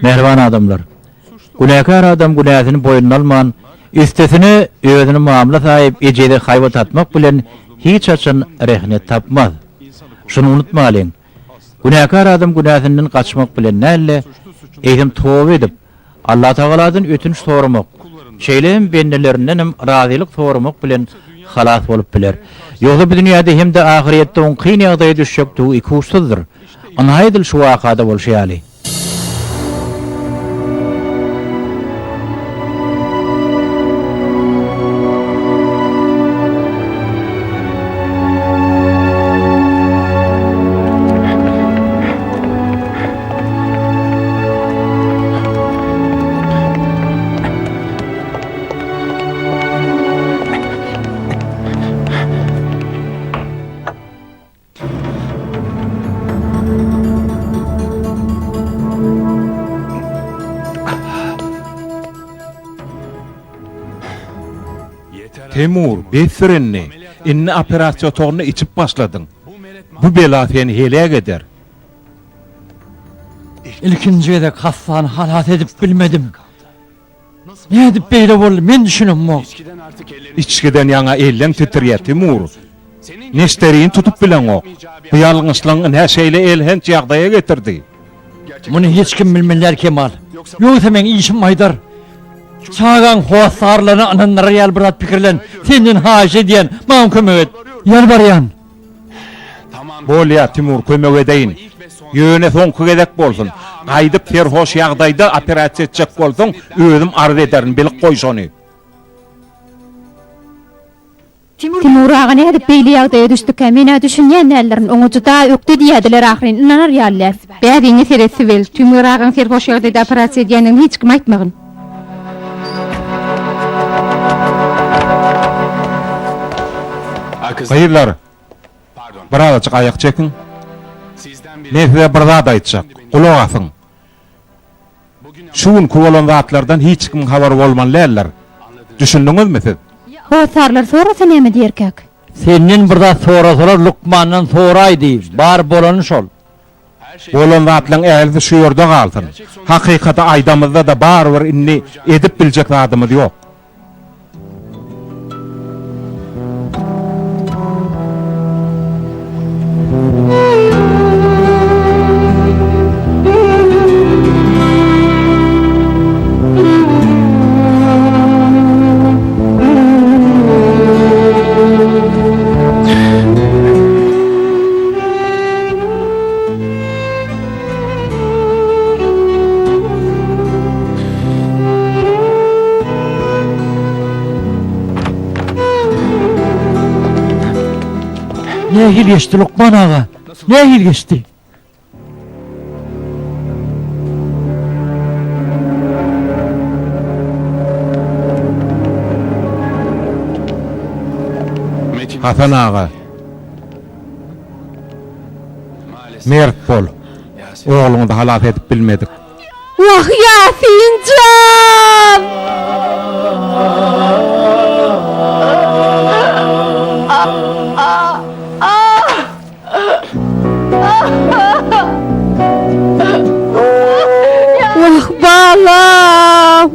Mehriban adamlar. Günahkar adam günahını boynuna alman, istesini özüne muamele sahip ejede hayvat atmak bilen hiç açan rehnet tapmaz. Şunu unutmalyň. Günahkar adam günahından kaçmak bilen näle eýdim tövbe edip Allah Taala'dan ötünç soramak. Şeýlerin bendelerinden hem razylyk soramak bilen halas bolup biler. Ýogsa bu dünýäde hem de ahiretde on kyn ýagdaýa düşjek tu iki uçsuzdur. Anaýdyl şu wakada bolşýaly. Temur, besirenni, inni operasiýony içip başladyň. Bu bela seni heleye gider. İlkincide kassan halat edip bilmedim. Ne edip beýle boldy, men düşünemok. İçkiden ýaňa elleň titirýär Temur. Neşteriň tutup bilen ok. Bu ýalňyşlygyň her şeýle elhenç ýagdaýa getirdi. Muny hiç kim bilmeler Kemal. Ýogsa men işim maýdar. Çağan hoşarlarını ananlara yalbırat pikirlen. Senden haş ediyen maňa kömek et. Yalbaryan. Bolýa Timur kömek edeýin. Ýöne soňky gedek bolsun. Gaýdyp terhoş ýagdaýda operasiýa etjek bolsaň, özüm arz ederim, bilik goý şonu. Timur ağa ne edip beýle ýagdaýa düşdik, meni düşünýän nälerin oňa juda ökdi diýdiler ahiryn. Inanar ýalylar. Bäriňi seresi bel. Timur ağa terhoş ýagdaýda operasiýa edýänini hiç kim aýtmagyn. Hayırlar. Birazcık ayak çekin. Men size bir zat aýtjak. Kulak asyň. Şuň kuwalan zatlardan hiç kim habar bolman lärler. Düşündiňizmi siz? Hoşarlar sorasa näme diýerkek? Senden birda sorasalar Lukmandan soraýdy. Bar bolany şol. Bolan zatlaryň ähli şu ýerde galsyn. Hakykata aýdamyzda da bar bir inni edip biljek adamyz ýok. Ne hil geçti Lukman ağa? Ne hil geçti? Hasan ağa. Mert bol. Oğluňy da halat edip bilmedik. Wah Yasincan! Wah balam!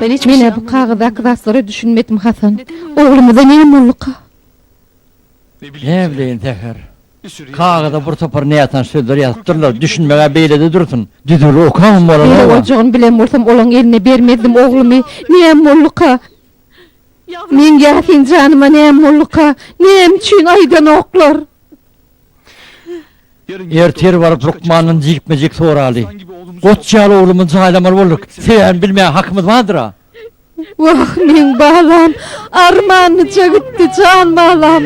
Ben hiçbir Mene şey bu kağıdaki rastları düşünmedim Hasan. Oğlumuza ne mulluk? Ne bileyim teher. Kağıda bir topar ne yatan sözler yazıptırlar. Düşünmeye beylede dursun. Düdürü okamam Mene bana. olacağını bilen olsam olan eline vermezdim oğlumu. Ne mulluk? Men gafin canıma ne mulluk? Ne için aydan oklar? Erter varıp Lukman'ın cikmecik soralı. Koçyalı oğlumun zaylamalı olduk. Seven bilmeye hakkımız vardır ha. Vah men bağlam, armanıca gitti can bağlam.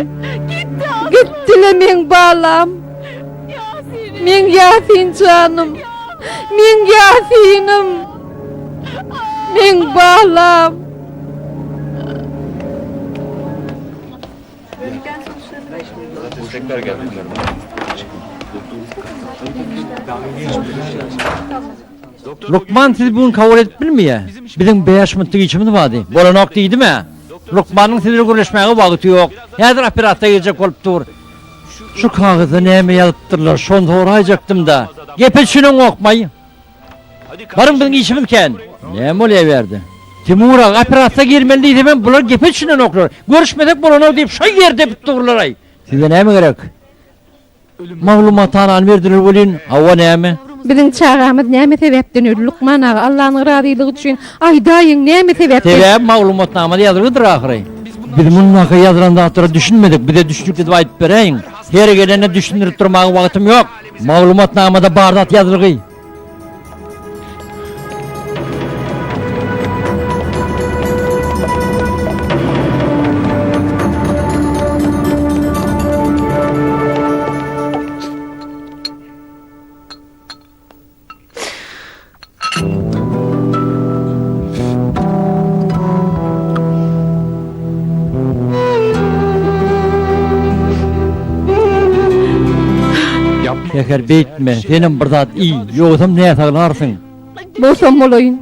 Gittile men bağlam. Men Yasin canım. Men Yasin'im. Men bağlam. Lukman siz bunu kabul edip bilmiyor. Bizim 5 minutlık içimiz vardı. Bolanok değil mi? Lukman'ın sizle görüşmeye vakti yok. Nedir operatta gelecek olup dur. Şu kağıdı neyme yazıptırlar. Şonu uğrayacaktım da. Gepet şunu okmayı. Varın bizim işimizken. Ne oluyor verdi? Timur'a operatta girmeliydi ben. Bunlar gepet şunu okuyor. Görüşmedik bolanok deyip şu yerde bittiğurlar ay. Size ne mi gerek? Mağlumatını verdiler bolin. Hava ne mi? Bizim çağımız näme sebepden öldü Lukman ağa Allah'ın razılığı üçün aydayın näme sebepden? Sebep mağlumatnamada yazılıdır ahire. Biz bununla yazılan dağıtları düşünmedik. Bir de düşündük dedi ayıp bereyin. Her gelene düşündürüp durmağa vaktim yok. Mağlumatnamada bardat yazılığı. Teker beytme, senin bardat iyi. Yoksam ne sağlarsın? Bolsam olayın.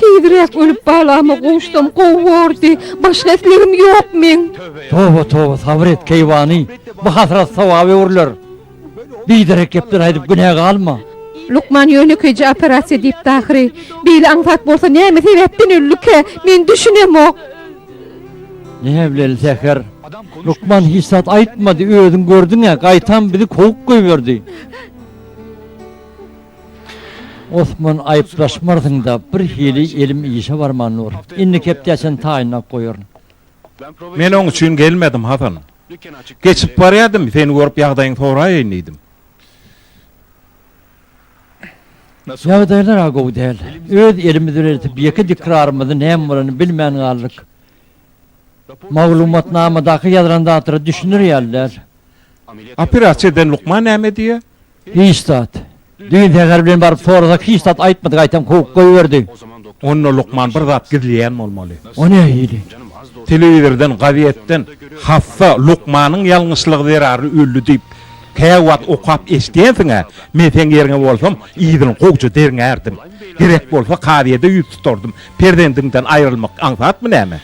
Tezirek ölüp bağlama koştum, kovurdu. Başka eslerim yok men. Tova sabret keyvani. Bu hasrat savabı vurulur. Biderek yaptır haydi günah kalma. Lukman yönü köce operasiya deyip dahiri. Bir anfat bolsa näme sebepden öldüke men düşünem o. Ne bileyim Teker. Lukman hissat aytmadı, ödün gördün ya, kaytan bizi kovuk koyuyordu. Osman ayıplaşmardın da bir hili elim işe varman olur. İnni keptesin tayinle koyuyorsun. Men onun için gelmedim Hasan. Geçip barayadım, seni görüp yağdayın sorayın idim. Ya derler ağabey değil. Öz elimizi öğretip yeki dikrarımızı neyem varını bilmeyen kaldık. Mağlumatnamadaki yazılan dağıtırı düşünür yerler. Operasyeden Lukman näme diye? Hissat. Düğün tekerbilen barıp sonradak hissat aytmadık aytam kovuk koyuverdi. Onunla Lukman bir zat gizleyen olmalı. O ne hili? Televizordan, gaziyetten haffa Lukman'ın yanlışlığı zararı öldü deyip kevat okap estiyensin men sen yerine bolsam iyidin kovcu derine erdim. Gerek bolsa kadiyede yüz tuturdum. Perdendimden ayrılmak anfat mı näme?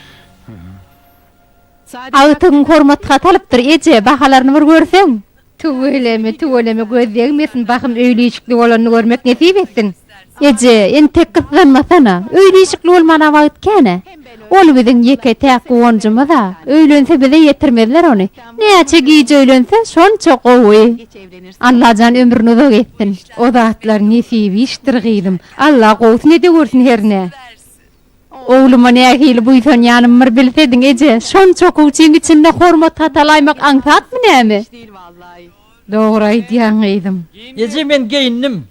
Ağıtın hormatga talypdyr ece bahalaryny bir görseň. Tuweleme gözlegmesin bakım öýleýikli bolanyny görmek nesip etsin. Ece en tek kızlanmasana. Öýleýikli bolmana wagt kene. Ol biziň ýeke täk gowunjymyz da. Öýlense bize ýetirmezler ony. Näçe giýje öýlense şonça gowy. Allah jan ömrüni uzak etsin. O zatlar nesibi işdir gyýdym. Allah gowsyn ede görsin herne. Oğluma ne hili buysan yanım bir bilsediň ece şon çok uçun içinde hormat hatalaymak aňsat mı näme? Dogry aýdýan gyýdym. Ece men geyindim.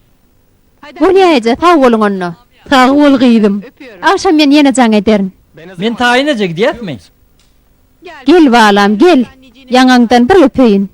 Bolýa ece sag boluň onno. Sag bol gyýdym. Akşam men ýene jaň ederim. Men tayin ece gidýärmi? Gel balam gel. Yaňaňdan bir öpeýin.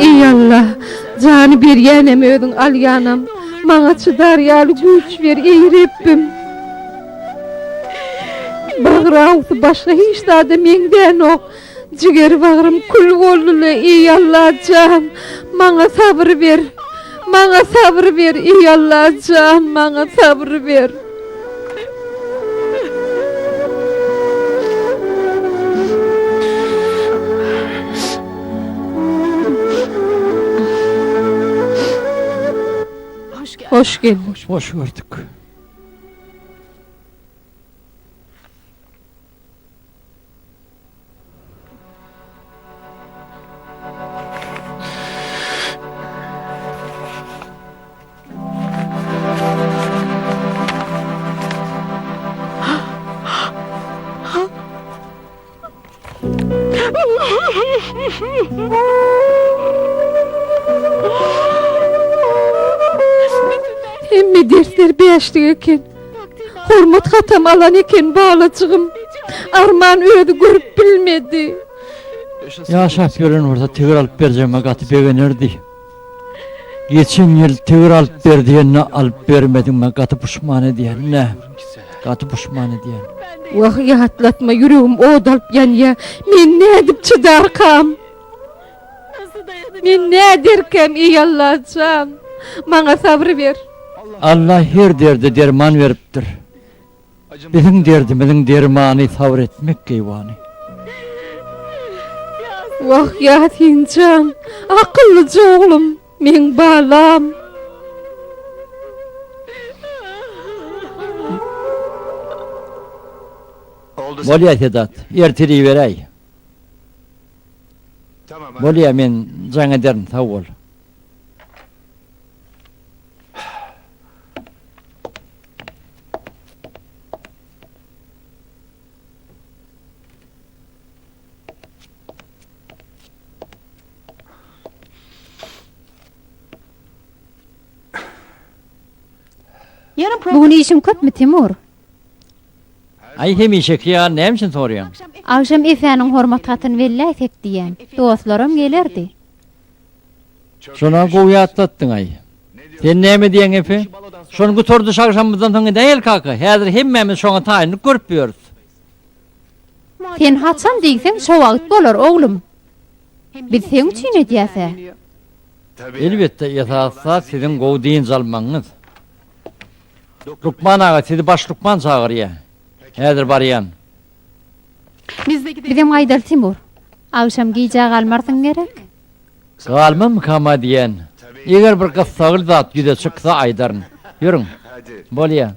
Ey Allah, canı berýänem ödüň alýanam. Maňa çydar ýaly güç ber ey Rabbim. Bagrawdy başga hiç zada menden ok. Jiger bağrım kül bolduly, ey Allah'ım, maňa sabır ber. Maňa sabır ber, ey Allah'ım, maňa sabır ber. Hoş geldin. Hoş gördük. Hemme dersler beşlik eken. Hormat hatam alan eken bağlacığım. Arman ödü görüp bilmedi. Yaşap gören orada tigir alıp vereceğime katı beğenirdi. Geçen yıl tigir alıp verdiğine alıp vermedin katı pişman ediyen ne? Katı pişman ediyen. Vah ya hatlatma yüreğim odalıp yan ya. Men ne edip çıdarkam? Men ne ederkem ey Allah'ım? Maňa sabır ber. Allah her derde derman veripdir. Bizim derdimizin dermanı sabır etmek geyvani. Vah ya Tincan, akıllıca oğlum, men balam. Bolya Sedat, ertiri verey. Bolya men jaňa derin sag bol. Bugün işim köpmü Timur? Ay hemişek ya nämçin soruyan? Akşam efäniň hormat hatyn welläsek diýen. Dostlarym gelerdi. Şona goýa atlatdyň ay. Sen näme diýen efe? Şonu gutordy şagşamyzdan soň edäl kaka. Häzir hemmemiz şoňa taýynyp görüp ýörüz. Sen haçan diýsen şo wagt bolar oglum. Biz sen üçin edýäse. Elbetde ýasasa sizin gowdyň zalmaňyz. Lukman ağa sizi baş Lukman çağırýar. Häzir barýan. Bizim Aydar Timur. Akşam giýjä galmarsyň gerek. Galmam kama diýen. Eger bir gyssagyl zat ýüze çyksa Aydaryn. Ýürüň. Bolýa.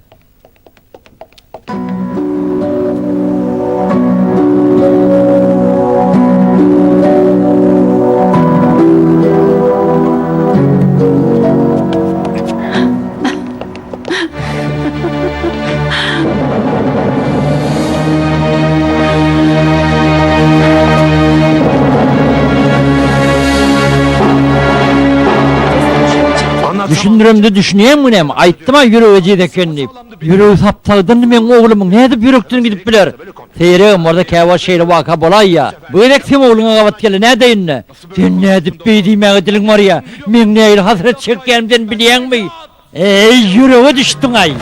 Düşündürümde düşünýän münem, aýtdyma ýüregi jede diýip. Ýüregi saptagdyn men oglumyň näde ýürekden gidip biler. Seýregim orada käwa şeýle waka bolay ýa. Bu elektim ogluňa gawat gele näde ýenne? Sen näde beýdimäge diliň bar ýa. Men näýil hasret çekýänimden bilýänmi? Ey ýürege düşdüň ay.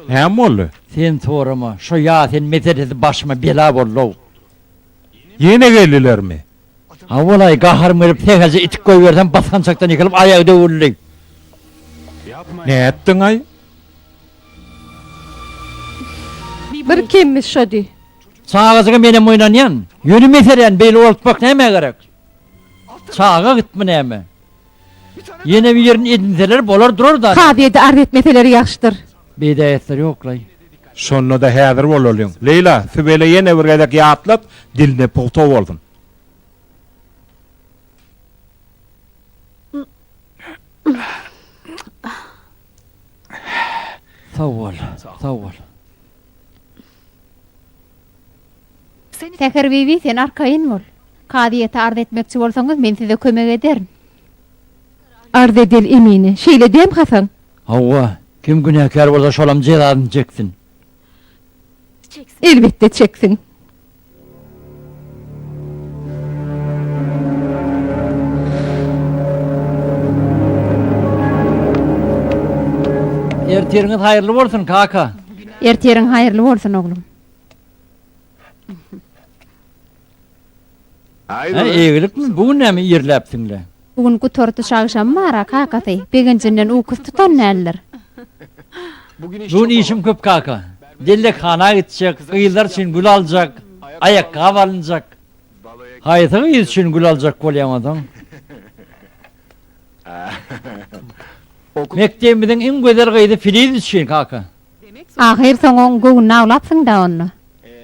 Hem boldy? Sen sorama, şo ýa sen meselesi başyma bela boldy. Yine geldilermi? Ha bolay gaharym berip tegazy itik goýbersem baskançakdan ýykylyp aýagy döwürli. Ne ettin ay? Bir kimmiş şodi? Çağazyga menem oýnanýan. Ýöne meselen beýle bolupmak näme gerek? Çağa gitme näme? Ýene bir ýerini edinseler bolar durar da. Kadiýede arretmeseleri ýaşdyr. Bedaýetler ýoklay. Sonunda häzir bolalım. Leyla, Sübeyle yine bir gedek ýatlap, diline pulto boldun. Sağ ol. Teker bibi sen arkaýyn bol. Kadiýete ard etmekçi bolsaňyz men size kömek ederim. arz edil emini. Şeýle dem Hasan. Hawa, kim günahkar bolsa şolam jezadyny çeksin. Elbette çeksin. Erteriňiz haýyrly bolsun kaka. Erteriň haýyrly bolsun oglum. Ha, egilikmi? Bugün näme ýerläpdiňler? Bugünkü tortu şagşam mara kakasy. Begincinden ukus tutan näller. Bugün işim köp kaka. Dellek hana gidecek, ýyllar üçin gül aljak, ayakkabı alınjak. Haýaty ýyl üçin gül aljak bolýamadan. Mektebimiň iň güzel gyýdy Filiz üçin kaka. Ahir soňoň göwünü awlapsyň da onu.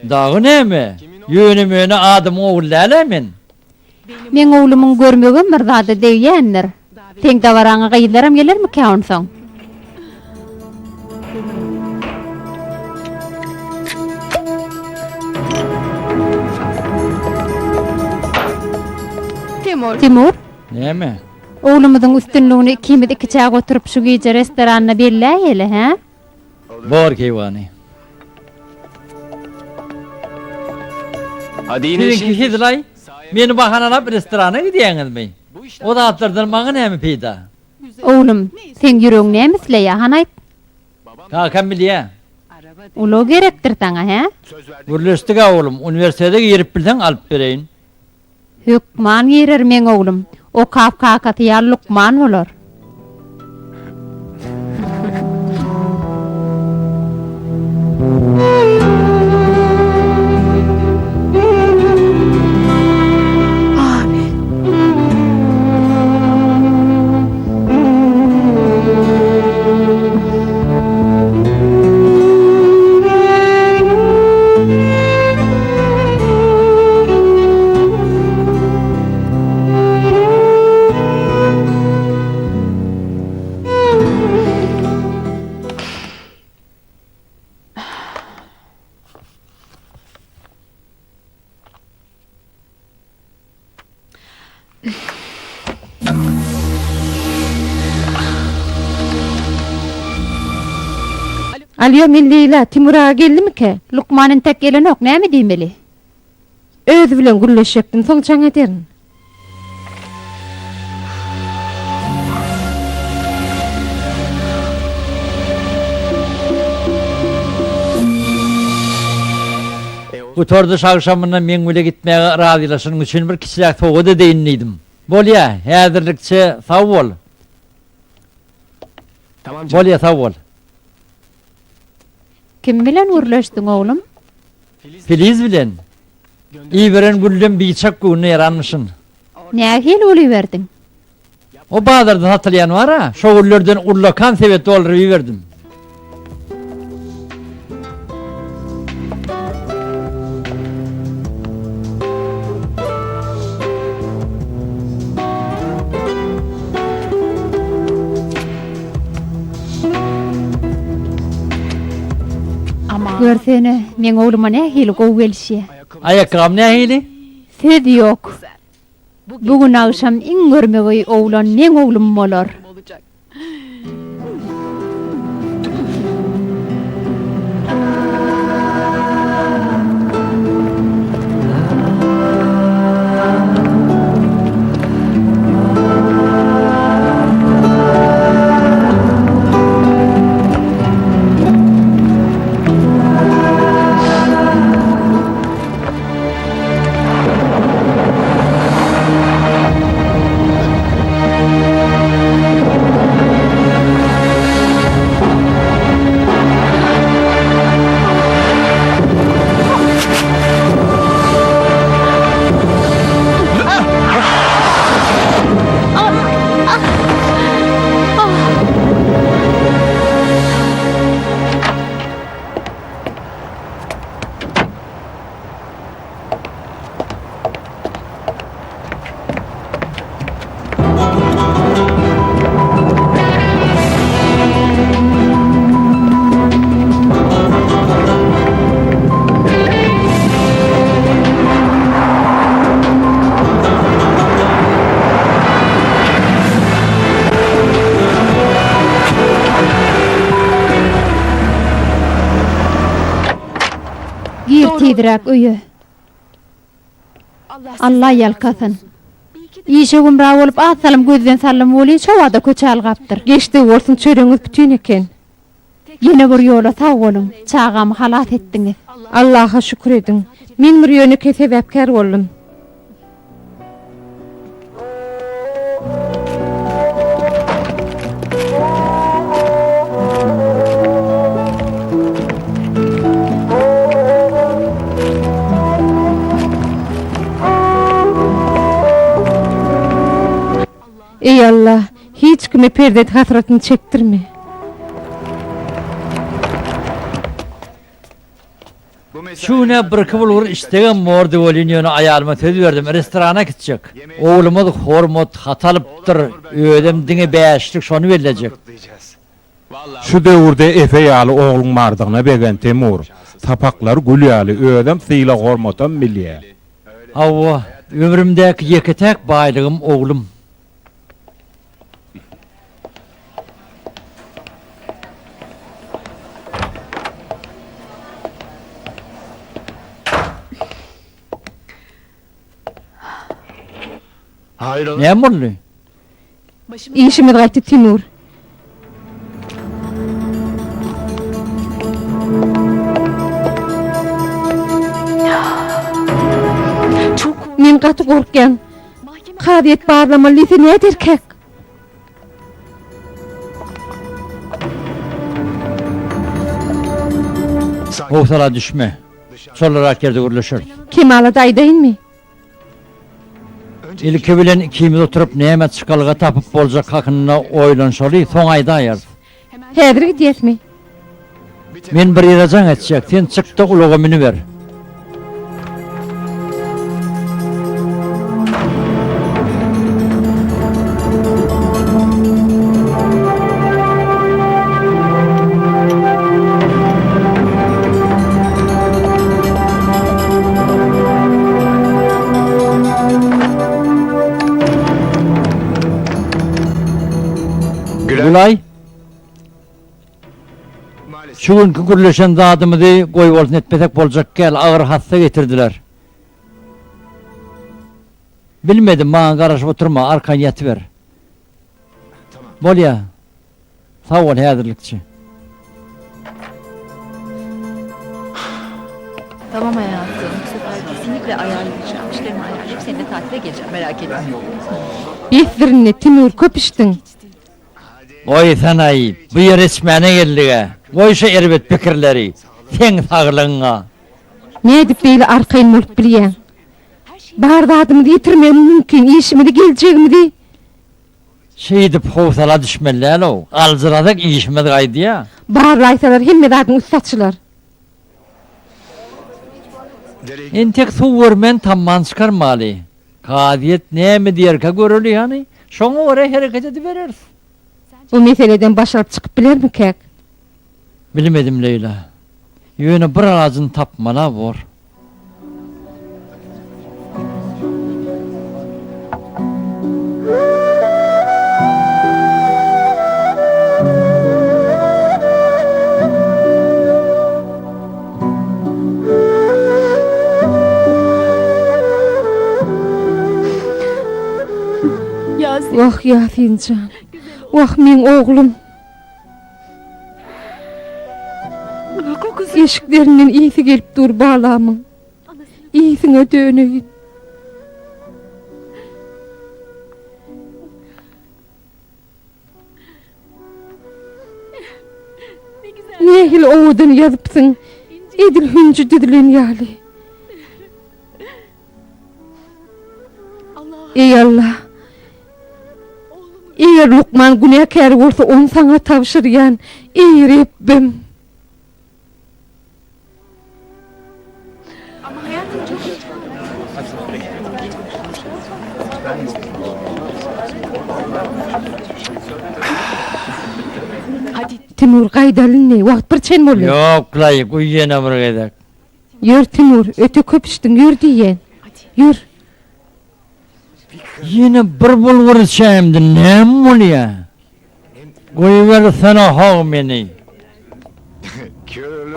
Dağı näme? Ýönemeni adam oğullalar men. Men oğlumyň görmegen bir zady diýýändir. Teň dawaraňa gyýlaram gelermi käwün soň? Timur, Näme? oğlumyzyň üstünligini kimidi iki çağa oturup şu gece restoranyna belläýeli, ha? Bor keýwany. Seninki hidlay, meni bahanalap restorana gidiýäňizmi? O da atlardan maňa näme peýda? Oğlum, sen ýüregiň nämisleýär, han aýt. Kakam bilýär. Ulo gerekdir taňa, ha? Gürleşdik oğlum, üniversitede girip bilsen alıp bereyin. Hükman yerer men oğlum. O kafkakaty ýar Lukman bolar. Alyo men Leyla, Timur'a geldimi ki? Lukman'ın tek geleni ok, näme diýmeli? Özü bilen gürleşekdim, soň çaň ederin. Bu torda şagşamyndan men bile gitmäge razylaşynyň üçin bir kiçilik toga da deýindidim. Bolýa, häzirlikçe sag bol. Bolýa, sag bol. Kim bilen gürleşdiň oglum? Filiz bilen. İberen gülden biçak güni yaranmışyn. Nähil ulyberdiň? O bazarda satylýan var ha, şo güllerden urlakan sebet dolary ýerdim. Görsene, men oğluma nähil gowy gelşi. Ayakkabym nähili? Söz ýok. Bugün akşam iň görmegi oğlan men oğlum bolar. tidirak öýe. Allah yalkasın. İşe gümra bolup asalım gözden sallam boli şowada köçal gapdyr. Geçdi bolsun çöreňiz bütün eken. Yine bir yola sağ bolun. Çağamy halat etdiňiz. Allah'a şükür edin. Men bir ýöne sebäpkär boldum. Ey Allah, hiç kime perdet hasratını çektirme. Şuna bir kıvıl vur istegen mordu oliniyonu ayarıma söz verdim. Restorana gidecek. Oğlumuz hormot hatalıptır. Ödem dine beşlik şonu verilecek. Şu döwürde efe ýaly oğluň mardygyna begen Temur. Tapaklar gül ýaly ödem syla hormatam milýä. Havva, ömrümdeki yeketek baylığım oğlum. Ne mullu? İşimiz gaýty Timur. Men gaty gorkýan. Kadyet barlama lise ne derkek? Hoğsala düşme. Solarak yerde gürleşir. Kemala daýdaýynmy? İlki bilen ikimiz oturup näme çıkalyga tapıp boljak hakyna oýlanşaly, soň aýda aýar. Häzir gidýärmi? Men bir ýere jaň etjek, sen çykda ulaga mini ber. Gülay. Şu günkü gürleşen zadymyzy goýup bolsun etmesek boljak gel, agyr hassa getirdiler. Bilmedim, maňa garaşyp oturma, arkaň ýatyber. Bolýa. Sag bol häzirlikçi. Tamam hayatım. Bu sefer kesinlikle ayarlayacağım. İşlerimi ayarlayıp seninle tatile geleceğim. Merak etme. Bizdirinne Timur köpüşdüň. Oy sanaý, bu ýer esmäne geldige. Goýşa erbet pikirleri. Sen saglyňa. Ne edip beýle arkaýyn bolup bilýän? Bar zadymyzy ýitirmem mümkin, işimiz geljegimdi. Şeýdip hoğsala düşmellälo. Alzyradak işimiz gaýdy ýa. Bar aýsalar hemme zadyň üstatçylar. Entek suw bermen tamman çykarmaly. Kadyet näme diýerkä göreli ýany? Şoňa göre hereket ediberers. Bu meseleden başaryp çykyp bilermi kek? Bilmedim Leyla. Ýöne bir arazyny tapmala bor. Wah Yasincan. Wah men oğlum. Eşiklerinden iyisi gelip dur bağlamın. İyisine dönüyün. Nehil oğudun yazıpsın. Edil hüncü didilen yali. Ey Allah. Eğer Lukman günahkar olsa onu sana tavşıryan. Ey Rabbim. Timur gaýdalyn ne? Wagt bir çen bolýar. Yok laýyk, uýýana bir gedak. Ýör Timur, öte köpüşdüň, ýör diýen. Ýör. Yine bir bulgur içeyimdi, näme bolýar? Goýuver sana haw meni.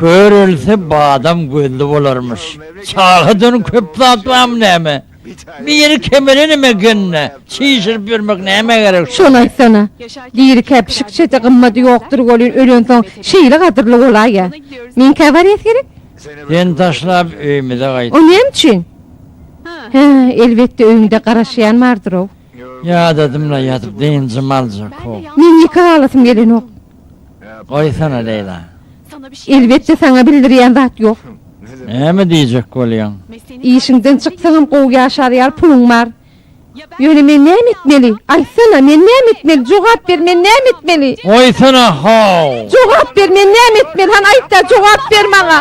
Görülse badam gözlü bolarmış. Çağıdın köp zatvam näme? Bir kemerini mi gönne? Çiğşir birmek näme gerek? Şolay sana. Diýeri käpişik çete gymmaty ýokdur bolýan ölen soň şeýle gadyrly bolay ya. Men käbar gerek? Sen taşlap öýmede gaýt. O näme üçin? Ha, elbetde öňde garaşýan bardyr o. Ya dadımla yatıp deyince malcak o. Men ýeka alasym gelen ok. Koysana Leyla. Elbetde sana bildirýän zat ýok. Näme diýjek bolýan? İşiňden çyksaňam gowy ýaşarýar pulyň bar. Ýöne men näme etmeli? Aýsana, men näme etmeli? Jogap ber, men näme etmeli? Koysana haw. Jogap ber, men näme etmeli? Han aýtda jogap ber maňa.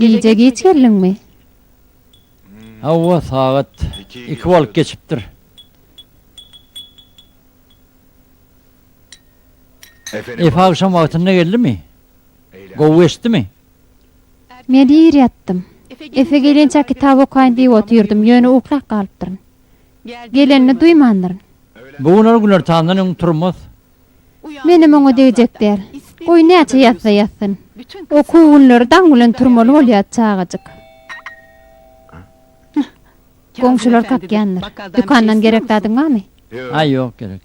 Gece geç geldinmi? Hava saat 2 bolup geçipdir. Efe akşam vaktinde geldi mi? Gowy eşdi mi? Men ýer ýatdym. Efe gelençä kitap okaýyn diýip oturdum, ýöne uklap galypdyryn. Gelenini duýmandyryň. Bugunar güler tandan turmaz. Menim oňa degijekler. Goý näçe ýatsa ýatsyn. O kuwunlar daň bilen turmaly bolýar çağajyk. Goňşular kapýandyr. Dükandan gerek dadyňmy? Ay yok gerek.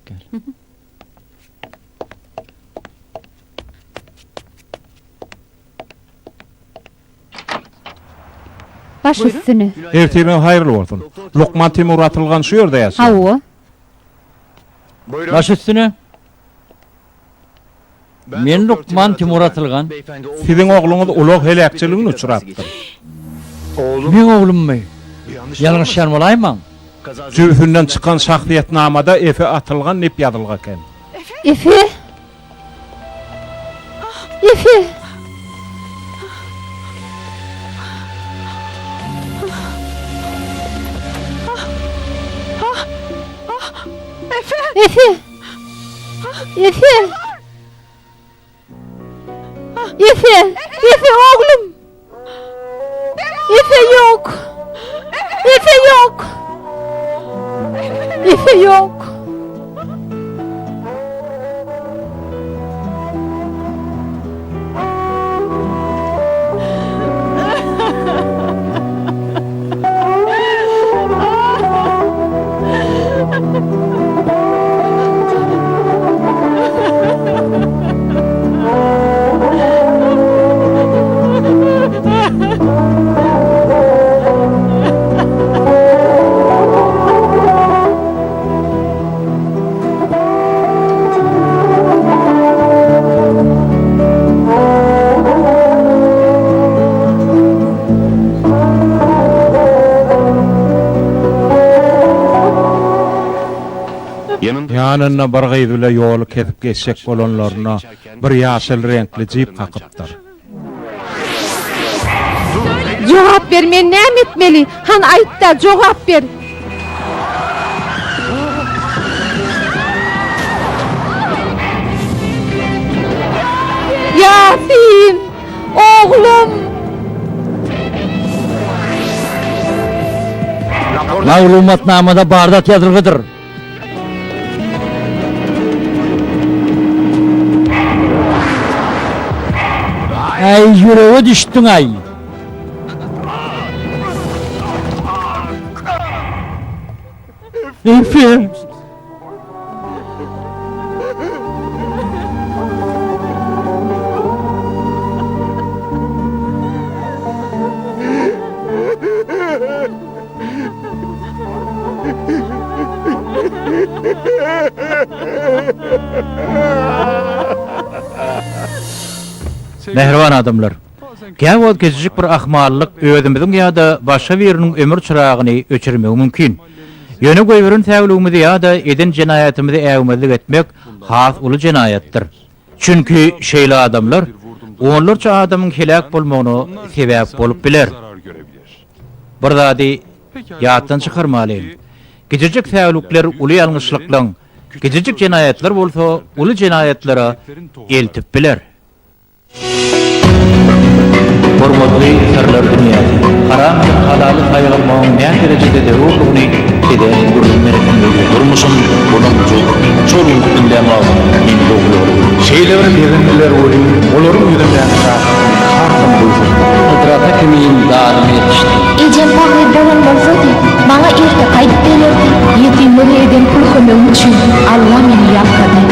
Baş üstüne. Ertegen hayırlı bolsun. Lokman Timur atylgan şu ýerde ýaşaýar. Hawa. Baş üstüne. Men Lokman Timur atylgan. Siziň ogluňyz ulak helakçylygyny uçuratdyr. Men oglumy. Ýalňyş ýarmalaýmyň. Jübünden çıkan şahsiyetnamada Efe atılgan nep ýazylgan eken. Efe. Efe. Efe. Efe. Efe. Efe oğlum. Efe yok. Efe yok. Efe yok. Yanına bir gıydıyla yolu kesip geçecek olanlarına bir yaşıl renkli jip kakıptır. Jogap ber, men näme etmeli? Han aýtda jogap ber. Yasin! Oğlum! Maglumatnamada bardat yazılgıdır. Ay yüreğe düştün ay. Efe. Mehriban adamlar. Käwot geçijik bir ahmallyk özümizin ýa-da başga biriniň ömür çyragyny öçürmek mümkin. Ýöne goýberyn täwlügimizi ýa-da eden jenaýatymyzy äwmezlik etmek has uly jenaýatdyr. Çünki şeýle adamlar onlarça adamyň helak bolmagyna sebäp bolup biler. Bir zady ýatdan çykarmaly. Geçijik täwlükler uly ýalňyşlyklaryň, geçijik jenaýatlar bolsa uly jenaýatlara eltip biler. Hormatly sarlar dünýäsi, haram we halal saýgalmagyň näme derejede derwurlygyny eden gurulmaryny durmuşum bolan çor üstünde maňa min doglar. Şeýleler bilenler boly, olaryň ýüzünden hartam bolsun. Odrata kimin daim etişdi. Ejem bagly bolan bolsady, maňa erta gaýdyp bererdi. Ýetimleri eden pul kömegi üçin Allah meni ýaktyrdy.